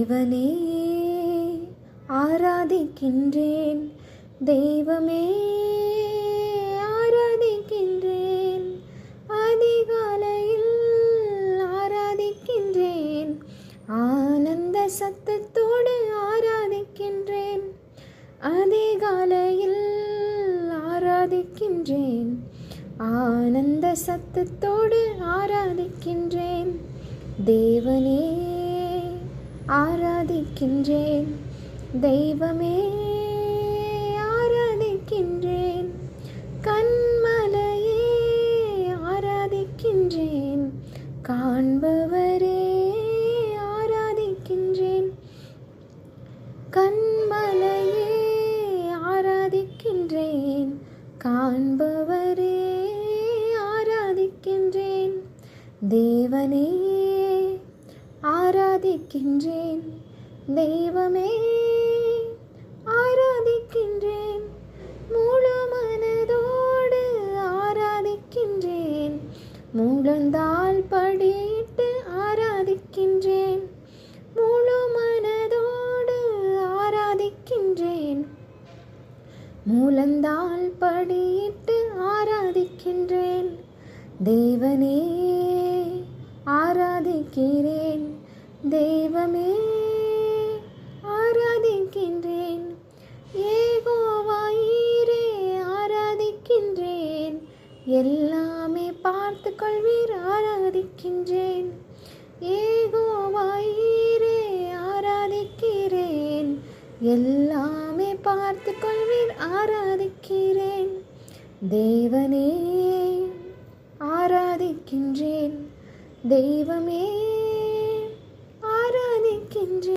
தேவனே ஆராதிக்கின்றேன், தெய்வமே ஆராதிக்கின்றேன், அதிகாலையில் ஆராதிக்கின்றேன், ஆனந்த சத்தத்தோடு ஆராதிக்கின்றேன், அதிகாலையில் ஆராதிக்கின்றேன், ஆனந்த சத்தத்தோடு ஆராதிக்கின்றேன். தேவனே ஆராதிக்கின்றேன், தெய்வமே ஆராதிக்கின்றேன், கண்மலையே ஆராதிக்கின்றேன், காண்பவரே ஆராதிக்கின்றேன், கண்மலையே ஆராதிக்கின்றேன், காண்பவரே ஆராதிக்கின்றேன். தேவனே ஆராதிக்கின்றேன், தெய்வமே ஆராதிக்கின்றேன், முழு மனதோடு ஆராதிக்கின்றேன், முழந்தாள் படியிட்டு ஆராதிக்கின்றேன், முழு மனதோடு ஆராதிக்கின்றேன், முழந்தாள் படியிட்டு ஆராதிக்கின்றேன். தேவனே ஆராதிக்கிறேன், தெய்வமே ஆராதிக்கின்றேன், யெகோவா ஈரே ஆராதிக்கின்றேன், எல்லாமே பார்த்து கொள்வீர் ஆராதிக்கின்றேன், யெகோவா ஈரே ஆராதிக்கிறேன், எல்லாமே பார்த்து கொள்வீர் ஆராதிக்கிறேன். தேவனே ஆராதிக்கின்றேன், தெய்வமே ஆராதிக்கின்றேன்.